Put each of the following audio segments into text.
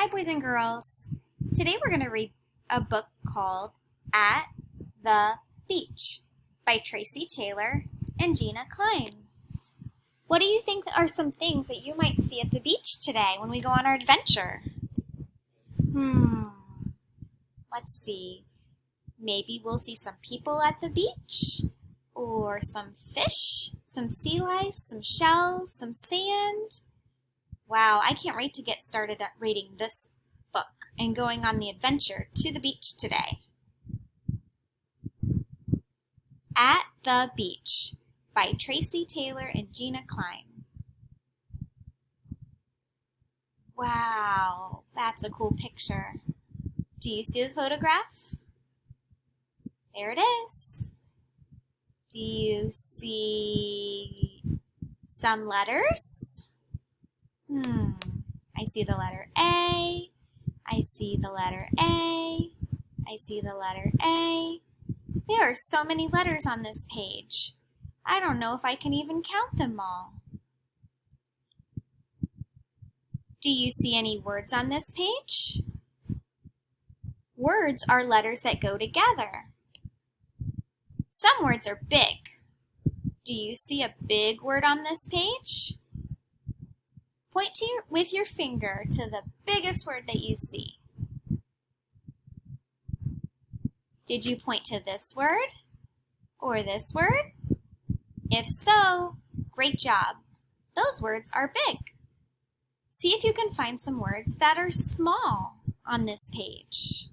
Hi, boys and girls. Today we're going to read a book called At the Beach by Tracy Taylor and Gina Klein. What do you think are some things that you might see at the beach today when we go on our adventure? Let's see. Maybe we'll see some people at the beach, or some fish, some sea life, some shells, some sand. Wow, I can't wait to get started at reading this book and going on the adventure to the beach today. At the Beach by Tracy Taylor and Gina Klein. Wow, that's a cool picture. Do you see the photograph? There it is. Do you see some letters? I see the letter A. I see the letter A. I see the letter A. There are so many letters on this page. I don't know if I can even count them all. Do you see any words on this page? Words are letters that go together. Some words are big. Do you see a big word on this page? Point with your finger to the biggest word that you see. Did you point to this word or this word? If so, great job. Those words are big. See if you can find some words that are small on this page.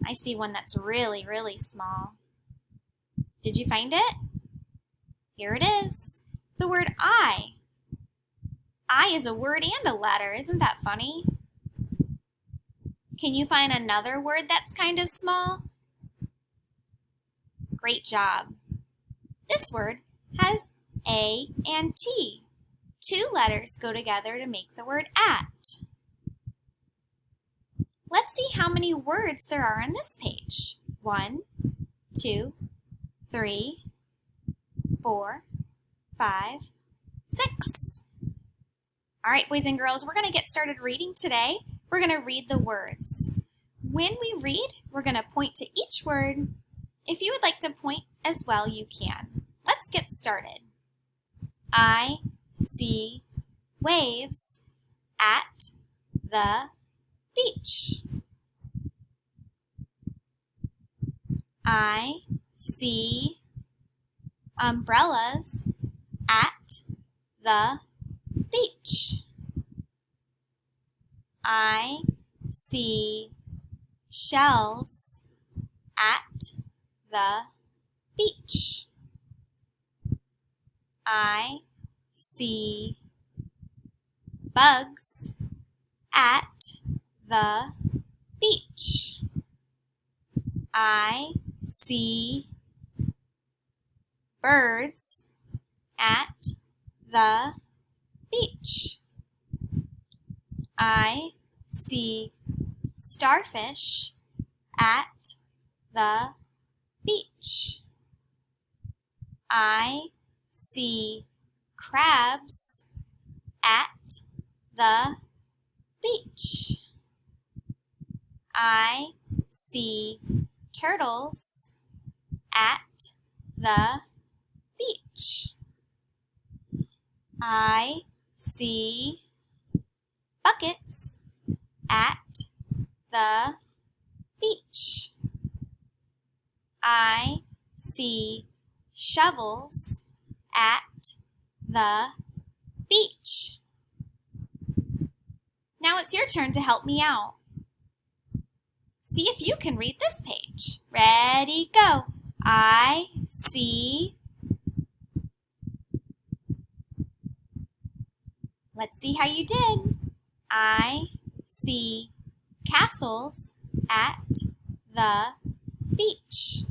I see one that's really, really small. Did you find it? Here it is. The word I. I is a word and a letter. Isn't that funny? Can you find another word that's kind of small? Great job. This word has A and T. Two letters go together to make the word at. Let's see how many words there are on this page. 1, 2, 3, 4, 5, 6. All right, boys and girls, we're going to get started reading today. We're going to read the words. When we read, we're going to point to each word. If you would like to point as well, you can. Let's get started. I see waves at the beach. I see umbrellas at the beach. I see shells at the beach. I see bugs at the beach. I see birds at the beach. I see starfish at the beach. I see crabs at the beach. I see turtles at the beach. I see buckets at the beach. I see shovels at the beach. Now it's your turn to help me out. See if you can read this page. Ready, go. I see. Let's see how you did. I see castles at the beach.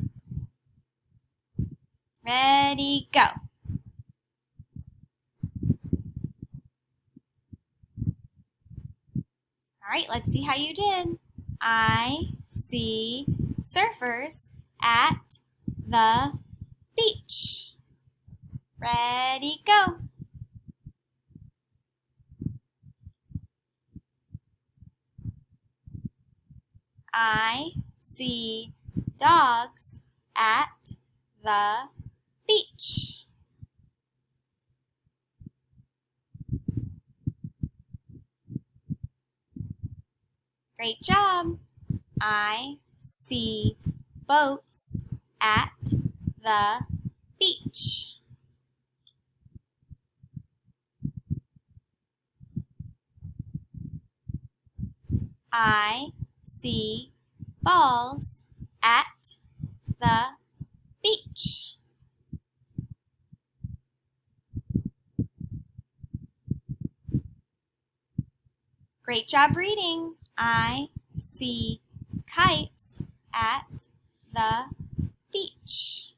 Ready, go. All right, let's see how you did. I see surfers at the beach. Ready, go. I see dogs at the beach. Great job! I see boats at the beach. I see balls at the beach. Great job reading. I see kites at the beach.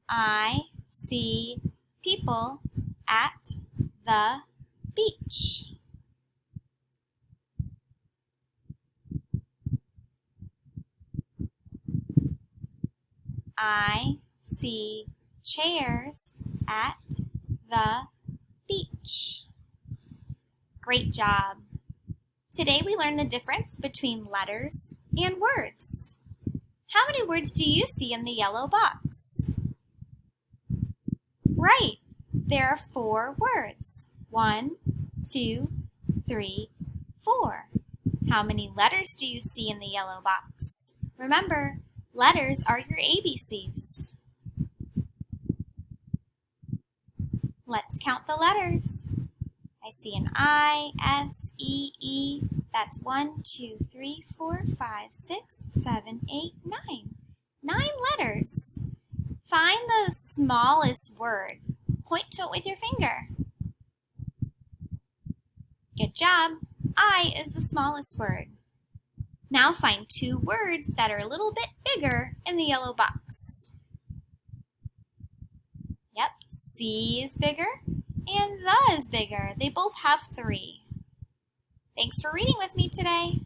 I see people at the beach. I see chairs at the beach. Great job! Today we learned the difference between letters and words. How many words do you see in the yellow box? Right, there are 4 words. 1, 2, 3, 4. How many letters do you see in the yellow box? Remember, letters are your ABCs. Let's count the letters. I see an I, S, E, E. That's 1, 2, 3, 4, 5, 6, 7, 8, 9. 9 letters. Find the smallest word. Point to it with your finger. Good job. I is the smallest word. Now find 2 words that are a little bit bigger in the yellow box. Yep, C is bigger and the is bigger. They both have 3. Thanks for reading with me today.